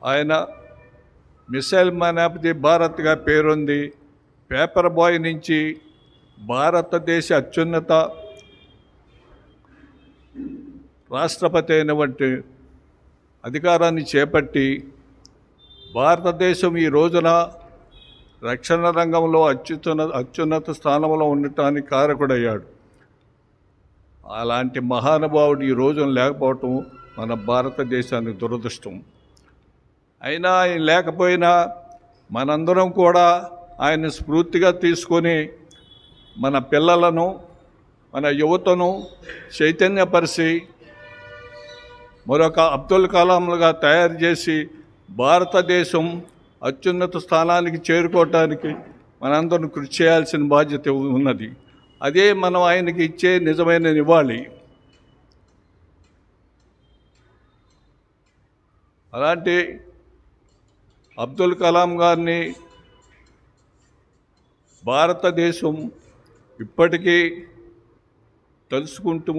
ఆయన missile man of the భారత్గా పేరొంది. పేపర్ బాయ్ నుంచి భారతదేశ అత్యున్నత రాష్ట్రపతి అయినటువంటి అధికారాన్ని చేపట్టి భారతదేశం ఈ రోజున రక్షణ రంగంలో అత్యున్నత స్థానంలో ఉండటానికి కారకుడయ్యాడు. అలాంటి మహానుభావుడు ఈ రోజున లేకపోవటం మన భారతదేశానికి దురదృష్టం. అయినా ఆయన లేకపోయినా మనందరం కూడా ఆయన స్ఫూర్తిగా తీసుకొని మన పిల్లలను, మన యువతను చైతన్యపరిచి మరొక అబ్దుల్ కలాంలుగా తయారు చేసి భారతదేశం అత్యున్నత స్థానానికి చేరుకోవటానికి మనందరం కృషి చేయాల్సిన బాధ్యత ఉన్నది. అదే మనం ఆయనకి ఇచ్చే నిజమైన నివాళి. అలాంటి అబ్దుల్ కలాం గారిని భారతదేశం ఇప్పటికీ తెలుసుకుంటూ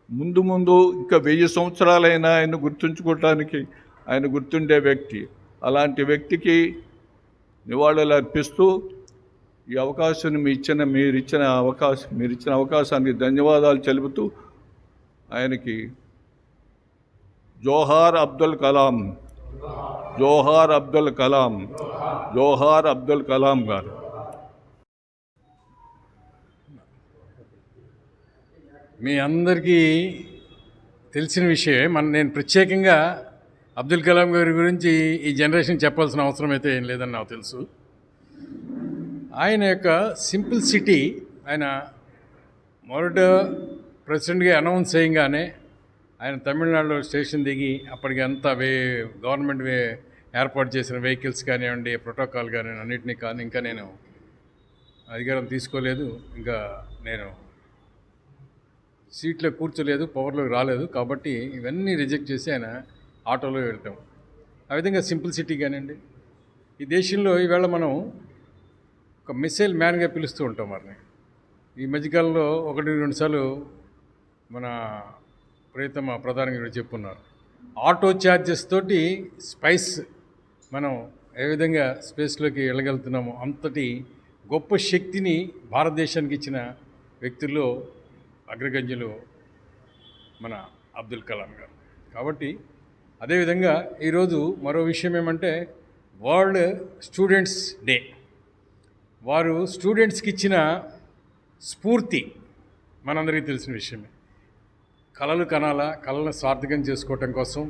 ముందు ముందు ఇంకా 1000 సంవత్సరాలైనా ఆయన గుర్తుంచుకోవటానికి ఆయన గుర్తుండే వ్యక్తి. అలాంటి వ్యక్తికి నివాళులు అర్పిస్తూ ఈ అవకాశాన్ని మీరు ఇచ్చిన అవకాశానికి ధన్యవాదాలు తెలుపుతూ ఆయనకి జోహార్ అబ్దుల్ కలాం, జోహార్ అబ్దుల్ కలాం, జోహార్ అబ్దుల్ కలాం గారు. మీ అందరికీ తెలిసిన విషయమే. నేను ప్రత్యేకంగా అబ్దుల్ కలాం గారి గురించి ఈ జనరేషన్ చెప్పాల్సిన అవసరం అయితే ఏం లేదని నాకు తెలుసు. ఆయన యొక్క సింప్లిసిటీ, ఆయన మొదట ప్రెసిడెంట్గా అనౌన్స్ చేయగానే ఆయన తమిళనాడులో స్టేషన్ దిగి అప్పటికి అంతా గవర్నమెంట్ ఏర్పాటు చేసిన వెహికల్స్ కానివ్వండి, ప్రోటోకాల్ కానివ్వండి, అన్నింటినీ కానీ ఇంకా నేను అధికారం తీసుకోలేదు, ఇంకా నేను సీట్లో కూర్చోలేదు, పవర్లోకి రాలేదు, కాబట్టి ఇవన్నీ రిజెక్ట్ చేసి ఆయన ఆటోలో వెళ్తాం. ఆ విధంగా సింప్లిసిటీ కానివ్వండి. ఈ దేశంలో ఈవేళ మనం ఒక మిసైల్ మ్యాన్గా పిలుస్తూ ఉంటాం వారిని. ఈ మధ్యకాలంలో 1-2 సార్లు మన ప్రియతమ ప్రధాని చెప్పున్నారు. ఆటో ఛార్జెస్ తోటి స్పైస్ మనం ఏ విధంగా స్పేస్లోకి వెళ్ళగలుగుతున్నామో అంతటి గొప్ప శక్తిని భారతదేశానికి ఇచ్చిన వ్యక్తుల్లో అగ్రగణ్యులు మన అబ్దుల్ కలాం గారు. కాబట్టి అదేవిధంగా ఈరోజు మరో విషయం ఏమంటే వరల్డ్ స్టూడెంట్స్ డే. వారు స్టూడెంట్స్కి ఇచ్చిన స్ఫూర్తి మనందరికీ తెలిసిన విషయమే. కళలు కనాలా, కళలను సార్థకం చేసుకోవటం కోసం,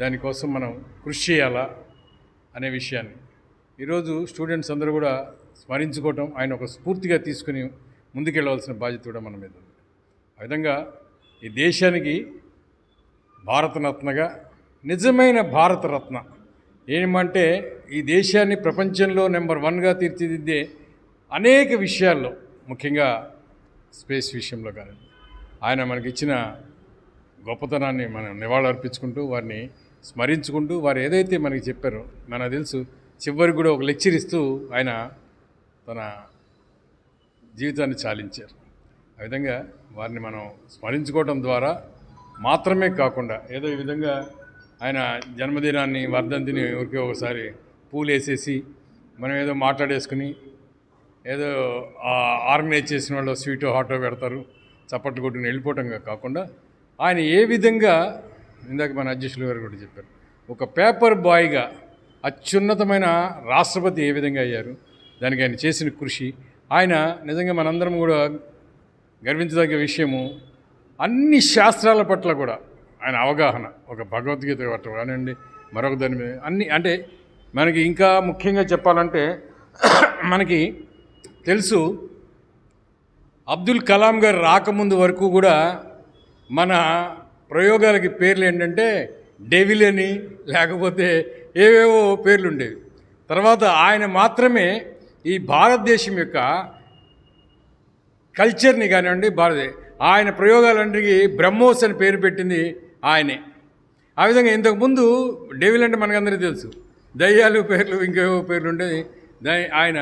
దానికోసం మనం కృషి చేయాలా అనే విషయాన్ని ఈరోజు స్టూడెంట్స్ అందరూ కూడా స్మరించుకోవటం, ఆయన ఒక స్ఫూర్తిగా తీసుకుని ముందుకెళ్ళవలసిన బాధ్యత కూడా మన మీద ఉంది. ఆ విధంగా ఈ దేశానికి భారతరత్నగా, నిజమైన భారతరత్న ఏమంటే ఈ దేశాన్ని ప్రపంచంలో నెంబర్ 1గా తీర్చిదిద్దే అనేక విషయాల్లో, ముఖ్యంగా స్పేస్ విషయంలో కానీ ఆయన మనకిచ్చిన గొప్పతనాన్ని మనం నివాళులర్పించుకుంటూ, వారిని స్మరించుకుంటూ, వారు ఏదైతే మనకి చెప్పారో మనకు తెలుసు, చివరికి కూడా ఒక లెక్చర్ ఇస్తూ ఆయన తన జీవితాన్ని చాలించారు. ఆ విధంగా వారిని మనం స్మరించుకోవడం ద్వారా మాత్రమే కాకుండా ఏదో ఈ విధంగా ఆయన జన్మదినాన్ని, వర్ధంతిని ఊరికే ఒకసారి పూలు వేసేసి మనం ఏదో మాట్లాడేసుకుని ఏదో ఆర్గనైజ్ చేసిన వాళ్ళు స్వీటో హాటో పెడతారు, చప్పట్లు కొట్టుకుని వెళ్ళిపోవటం కాకుండా ఆయన ఏ విధంగా, ఇందాక మన అధ్యక్షులు గారు కూడా చెప్పారు, ఒక పేపర్ బాయ్గా అత్యున్నతమైన రాష్ట్రపతి ఏ విధంగా అయ్యారు, దానికి ఆయన చేసిన కృషి, ఆయన నిజంగా మనందరం కూడా గర్వించదగ్గ విషయము. అన్ని శాస్త్రాల పట్ల కూడా ఆయన అవగాహన, ఒక భగవద్గీత పట్ల కానివ్వండి, మరొక దాని మీద అన్ని, అంటే మనకి ఇంకా ముఖ్యంగా చెప్పాలంటే మనకి తెలుసు అబ్దుల్ కలాం గారు రాకముందు వరకు కూడా మన ప్రయోగాలకి పేర్లు ఏంటంటే డెవిల్ అని, లేకపోతే ఏవేవో పేర్లు ఉండేవి. తర్వాత ఆయన మాత్రమే ఈ భారతదేశం యొక్క కల్చర్ని కానివ్వండి, ఆయన ప్రయోగాలన్నిటికీ బ్రహ్మోస్ అని పేరు పెట్టింది ఆయనే. ఆ విధంగా ఇంతకుముందు డెవిల్ అంటే మనకందరికీ తెలుసు, దయ్యాలు పేర్లు ఇంకేవో పేర్లు ఉండేది. ఆయన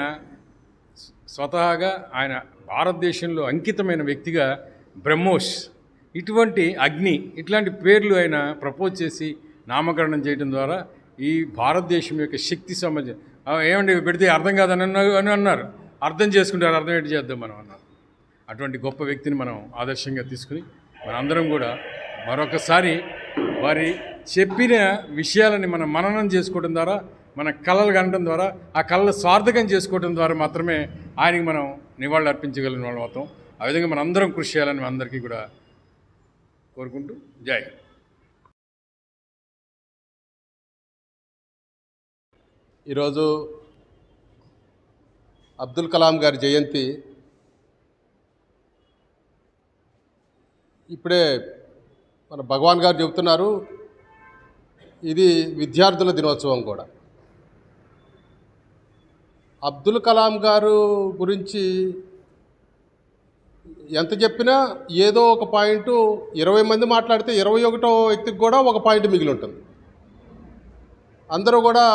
స్వతహాగా ఆయన భారతదేశంలో అంకితమైన వ్యక్తిగా బ్రహ్మోస్, ఇటువంటి అగ్ని, ఇట్లాంటి పేర్లు ఆయన ప్రపోజ్ చేసి నామకరణం చేయడం ద్వారా ఈ భారతదేశం యొక్క శక్తి సంబంధించి ఏమండి పెడితే అర్థం కాదని అని అన్నారు. అర్థం చేసుకుంటారు, అర్థం ఏంటి చేద్దాం మనం అన్నారు. అటువంటి గొప్ప వ్యక్తిని మనం ఆదర్శంగా తీసుకుని మనందరం కూడా మరొకసారి వారి చెప్పిన విషయాలని మనం మననం చేసుకోవడం ద్వారా, మన కళలు కనడం ద్వారా, ఆ కళలు సార్థకం చేసుకోవడం ద్వారా మాత్రమే ఆయనకి మనం నివాళులు అర్పించగలిగిన వాళ్ళం అవుతాం. ఆ విధంగా మనం అందరం కృషి చేయాలని అందరికీ కూడా కోరుకుంటూ జై. ఈరోజు అబ్దుల్ కలాం గారి జయంతి. ఇప్పుడే మన భగవాన్ గారు చెబుతున్నారు, ఇది విద్యార్థుల దినోత్సవం కూడా. అబ్దుల్ కలాం గారు గురించి ఎంత చెప్పినా ఏదో ఒక పాయింట్, 20 మంది మాట్లాడితే 21వ వ్యక్తికి కూడా ఒక పాయింట్ మిగిలి ఉంటుంది. అందరూ కూడా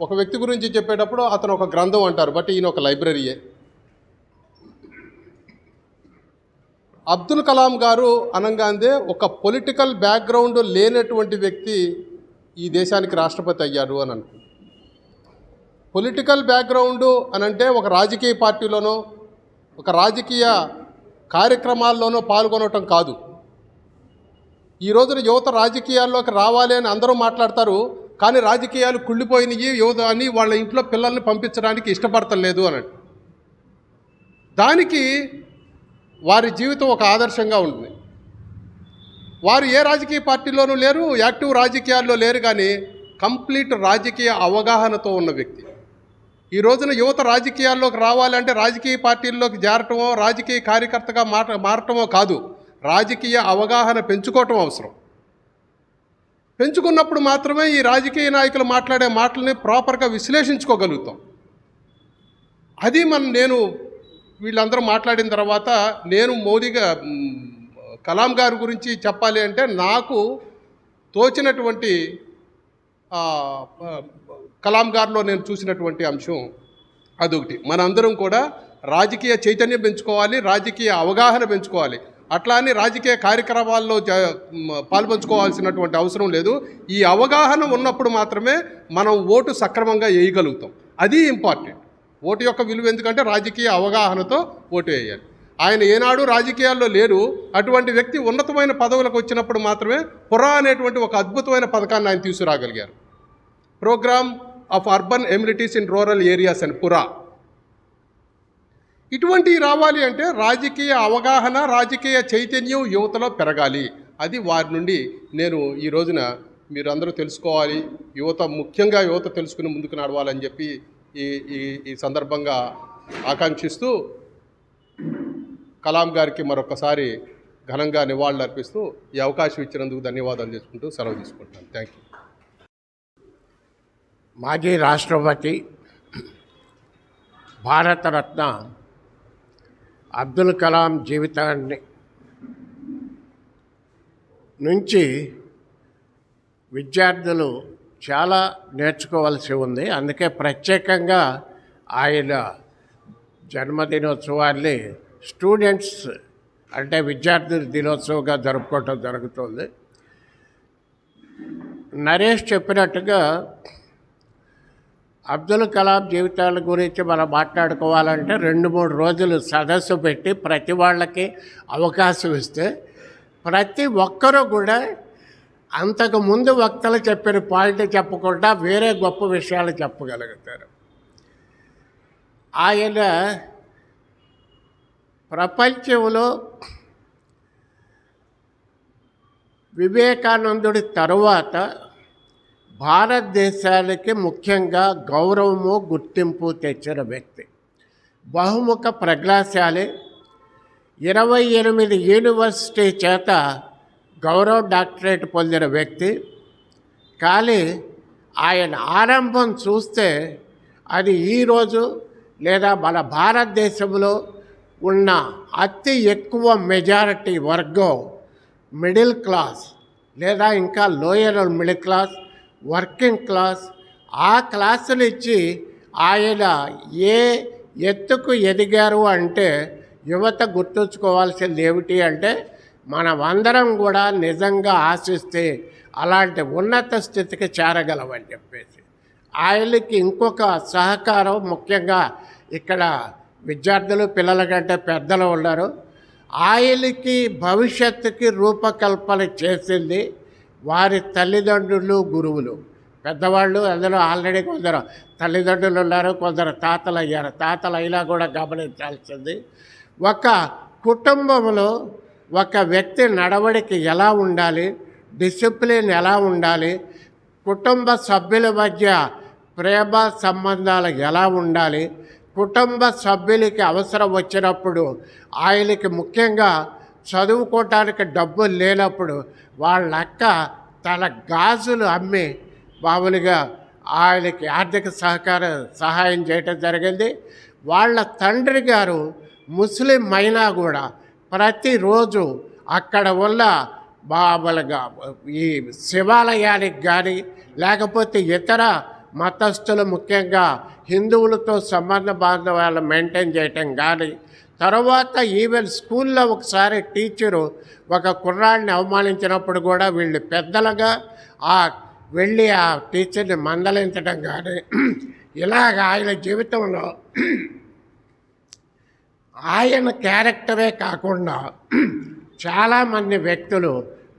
ఒక వ్యక్తి గురించి చెప్పేటప్పుడు అతను ఒక గ్రంథం అంటారు, బట్ ఈయన ఒక లైబ్రరీయే. అబ్దుల్ కలాం గారు అనగానే ఒక పొలిటికల్ బ్యాక్గ్రౌండ్ లేనటువంటి వ్యక్తి ఈ దేశానికి రాష్ట్రపతి అయ్యారు అని అనుకుంటున్నాను. పొలిటికల్ బ్యాక్గ్రౌండ్ అనంటే ఒక రాజకీయ పార్టీలోనో ఒక రాజకీయ కార్యక్రమాల్లోనో పాల్గొనటం కాదు. ఈ రోజున యువత రాజకీయాల్లోకి రావాలి అని అందరూ మాట్లాడతారు, కానీ రాజకీయాలు కుళ్ళిపోయినాయి, యువత అని వాళ్ళ ఇంట్లో పిల్లల్ని పంపించడానికి ఇష్టపడతలేదు అని. దానికి వారి జీవితం ఒక ఆదర్శంగా ఉంటుంది. వారు ఏ రాజకీయ పార్టీలోనూ లేరు, యాక్టివ్ రాజకీయాల్లో లేరు, కానీ కంప్లీట్ రాజకీయ అవగాహనతో ఉన్న వ్యక్తి. ఈ రోజున యువత రాజకీయాల్లోకి రావాలంటే రాజకీయ పార్టీల్లోకి చేరటమో రాజకీయ కార్యకర్తగా మారటమో కాదు, రాజకీయ అవగాహన పెంచుకోవటం అవసరం. పెంచుకున్నప్పుడు మాత్రమే ఈ రాజకీయ నాయకులు మాట్లాడే మాటల్ని ప్రాపర్గా విశ్లేషించుకోగలుగుతాం. అది నేను వీళ్ళందరూ మాట్లాడిన తర్వాత నేను మోదీగా కలాం గారి గురించి చెప్పాలి అంటే నాకు తోచినటువంటి కలాం గారిలో నేను చూసినటువంటి అంశం అదొకటి. మనందరం కూడా రాజకీయ చైతన్యం పెంచుకోవాలి, రాజకీయ అవగాహన పెంచుకోవాలి. అట్లా అని రాజకీయ కార్యక్రమాల్లో పాల్పంచుకోవాల్సినటువంటి అవసరం లేదు. ఈ అవగాహన ఉన్నప్పుడు మాత్రమే మనం ఓటు సక్రమంగా వేయగలుగుతాం. అది ఇంపార్టెంట్. ఓటు యొక్క విలువ ఎందుకంటే రాజకీయ అవగాహనతో ఓటు వేయాలి. ఆయన ఏనాడు రాజకీయాల్లో లేరు. అటువంటి వ్యక్తి ఉన్నతమైన పదవులకు వచ్చినప్పుడు మాత్రమే పురా అనేటువంటి ఒక అద్భుతమైన పథకాన్ని ఆయన తీసుకురాగలిగారు. Program of urban amenities in rural areas అని పురా. ఇటువంటివి రావాలి అంటే రాజకీయ అవగాహన, రాజకీయ చైతన్యం యువతలో పెరగాలి. అది వారి నుండి నేను ఈ రోజున మీరు అందరూ తెలుసుకోవాలి, ముఖ్యంగా యువత తెలుసుకుని ముందుకు నడవాలని చెప్పి ఈ సందర్భంగా ఆకాంక్షిస్తూ కలాం గారికి మరొకసారి ఘనంగా నివాళులు అర్పిస్తూ ఈ అవకాశం ఇచ్చినందుకు ధన్యవాదాలు చేసుకుంటూ సెలవు తీసుకుంటాను. Thank you. మాజీ రాష్ట్రపతి, భారతరత్న అబ్దుల్ కలాం జీవితాన్ని నుంచి విద్యార్థులు చాలా నేర్చుకోవాల్సి ఉంది. అందుకే ప్రత్యేకంగా ఆయన జన్మదినోత్సవాన్ని స్టూడెంట్స్ అంటే విద్యార్థుల దినోత్సవంగా జరుపుకోవటం జరుగుతుంది. నరేష్ చెప్పినట్టుగా అబ్దుల్ కలాం జీవితాల గురించి మనం మాట్లాడుకోవాలంటే 2-3 రోజులు సదస్సు పెట్టి ప్రతి వాళ్ళకి అవకాశం ఇస్తే ప్రతి ఒక్కరూ కూడా అంతకుముందు వక్తలు చెప్పిన పాయింట్ చెప్పకుండా వేరే గొప్ప విషయాలు చెప్పగలుగుతారు. ఆయన ప్రపంచంలో వివేకానందుడి తరువాత భారతదేశానికి ముఖ్యంగా గౌరవము, గుర్తింపు తెచ్చిన వ్యక్తి. బహుముఖ ప్రజ్ఞాశాలి, 28 యూనివర్సిటీ చేత గౌరవ డాక్టరేట్ పొందిన వ్యక్తి. కానీ ఆయన ఆరంభం చూస్తే అది ఈరోజు లేదా మన భారతదేశంలో ఉన్న అతి ఎక్కువ మెజారిటీ వర్గం మిడిల్ క్లాస్ లేదా ఇంకా lower middle class, working class, ఆ క్లాసులు ఇచ్చి ఆయన ఏ ఎత్తుకు ఎదిగారు అంటే యువత గుర్తుంచుకోవాల్సింది ఏమిటి అంటే మనమందరం కూడా నిజంగా ఆశిస్తే అలాంటి ఉన్నత స్థితికి చేరగలమని చెప్పేసి. ఆయనకి ఇంకొక సహకారం, ముఖ్యంగా ఇక్కడ విద్యార్థులు పిల్లల కంటే పెద్దలు ఉన్నారు, ఆయనకి భవిష్యత్తుకి రూపకల్పన చేసింది వారి తల్లిదండ్రులు, గురువులు, పెద్దవాళ్ళు. అందులో ఆల్రెడీ కొందరు తల్లిదండ్రులు ఉన్నారు, కొందరు తాతలు అయ్యారు. తాతలు అయినా కూడా గమనించాల్సింది, ఒక కుటుంబంలో ఒక వ్యక్తి నడవడికి ఎలా ఉండాలి, డిసిప్లిన్ ఎలా ఉండాలి, కుటుంబ సభ్యుల మధ్య ప్రేమ సంబంధాలు ఎలా ఉండాలి, కుటుంబ సభ్యులకి అవసరం వచ్చినప్పుడు ఆయనకి ముఖ్యంగా చదువుకోవటానికి డబ్బులు లేనప్పుడు వాళ్ళ అక్క తన గాజులు అమ్మి మామూలుగా ఆయనకి ఆర్థిక సహాయం చేయటం జరిగింది. వాళ్ళ తండ్రి గారు ముస్లిం అయినా కూడా ప్రతిరోజు అక్కడ ఉన్న మామూలుగా ఈ శివాలయానికి కానీ లేకపోతే ఇతర మతస్థులు, ముఖ్యంగా హిందువులతో సంబంధ బాంధవ్యాలు మెయింటైన్ చేయటం కానీ, తర్వాత ఈవెన్ స్కూల్లో ఒకసారి టీచరు ఒక కుర్రాడిని అవమానించినప్పుడు కూడా వీళ్ళు పెద్దలుగా వెళ్ళి ఆ టీచర్ని మందలించడం కానీ, ఇలాగ ఆయన జీవితంలో ఆయన క్యారెక్టరే కాకుండా చాలామంది వ్యక్తులు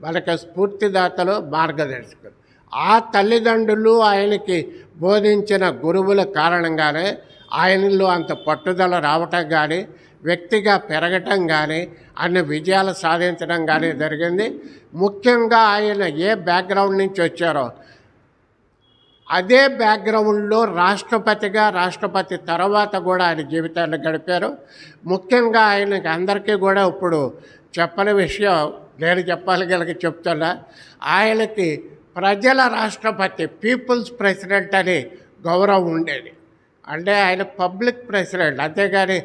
మనకు స్ఫూర్తిదాతలు, మార్గదర్శకులు. ఆ తల్లిదండ్రులు ఆయనకి బోధించిన గురువుల కారణంగానే ఆయనలో అంత పట్టుదల రావటం కానీ, వ్యక్తిగా పెరగటం కానీ, అన్ని విజయాలు సాధించడం కానీ జరిగింది. ముఖ్యంగా ఆయన ఏ బ్యాక్గ్రౌండ్ నుంచి వచ్చారో అదే బ్యాక్గ్రౌండ్లో రాష్ట్రపతిగా, రాష్ట్రపతి తర్వాత కూడా ఆయన జీవితాన్ని గడిపారు. ముఖ్యంగా ఆయనకి అందరికీ కూడా ఇప్పుడు చెప్పని విషయం నేను చెప్పగలిగి చెప్తున్నా, ఆయనకి ప్రజల రాష్ట్రపతి, పీపుల్స్ ప్రెసిడెంట్ అని గౌరవం ఉండేది. అంటే ఆయన పబ్లిక్ ప్రెసిడెంట్, అంతేగాని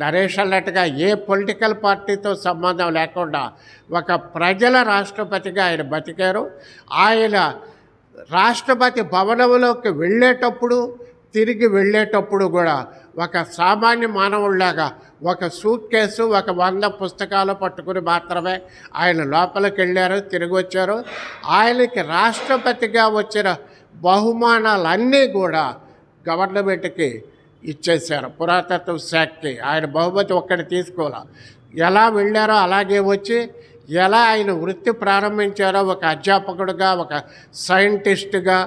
నరేష్ అన్నట్టుగా ఏ పొలిటికల్ పార్టీతో సంబంధం లేకుండా ఒక ప్రజల రాష్ట్రపతిగా ఆయన బతికారు. ఆయన రాష్ట్రపతి భవనంలోకి వెళ్ళేటప్పుడు, తిరిగి వెళ్ళేటప్పుడు కూడా ఒక సామాన్య మానవుడిలాగా ఒక సూట్ కేసు, ఒక 100 పుస్తకాలు పట్టుకుని మాత్రమే ఆయన లోపలికి వెళ్ళారు, తిరిగి వచ్చారు. ఆయనకి రాష్ట్రపతిగా వచ్చిన బహుమానాలన్నీ కూడా గవర్నమెంట్కి ఇచ్చేశారు, పురాతత్వ శాఖకి. ఆయన బహుమతి ఒక్కటి తీసుకోవాలి. ఎలా వెళ్ళారో అలాగే వచ్చి, ఎలా ఆయన వృత్తి ప్రారంభించారో ఒక అధ్యాపకుడిగా, ఒక సైంటిస్టుగా,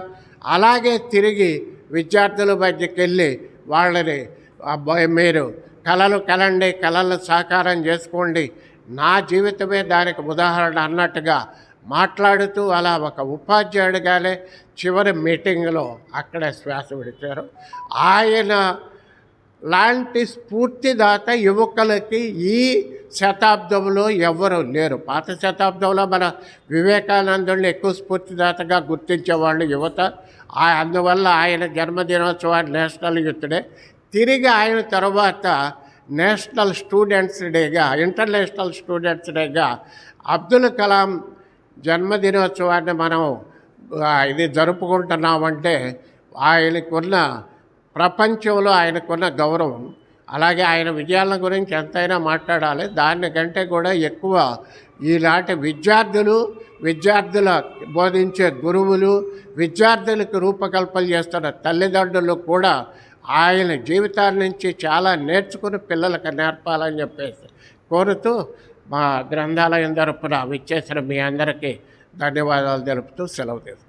అలాగే తిరిగి విద్యార్థుల మధ్యకి వెళ్ళి వాళ్ళని మీరు కళలు కలండి, కళలను సాకారం చేసుకోండి, నా జీవితమే దానికి ఉదాహరణ అన్నట్టుగా మాట్లాడుతూ అలా ఒక ఉపాధ్యాయుడిగానే చివరి మీటింగ్లో అక్కడే శ్వాస విడిచారు. ఆయన లాంటి స్ఫూర్తిదాత యువకులకి ఈ శతాబ్దంలో ఎవరు లేరు. పాత శతాబ్దంలో మన వివేకానందుల్ని ఎక్కువ స్ఫూర్తిదాతగా గుర్తించేవాళ్ళు యువత. అందువల్ల ఆయన జన్మదినోత్సవాన్ని నేషనల్ యూత్ డే, తిరిగి ఆయన తర్వాత నేషనల్ స్టూడెంట్స్ డేగా, ఇంటర్నేషనల్ స్టూడెంట్స్ డేగా అబ్దుల్ కలాం జన్మదినోత్సవాన్ని మనం ఇది జరుపుకుంటున్నామంటే ఆయనకున్న ప్రపంచంలో ఆయనకున్న గౌరవం, అలాగే ఆయన విజయాల గురించి ఎంతైనా మాట్లాడాలి. దానికంటే కూడా ఎక్కువ ఈనాటి విద్యార్థుల బోధించే గురువులు, విద్యార్థులకు రూపకల్పన చేస్తున్న తల్లిదండ్రులు కూడా ఆయన జీవితాల నుంచి చాలా నేర్చుకుని పిల్లలకు నేర్పాలని చెప్పేసి కోరుతూ మా గ్రంథాలయం తరపున విచ్చేసిన మీ అందరికీ ధన్యవాదాలు తెలుపుతూ సెలవు తీసుకుంటాను.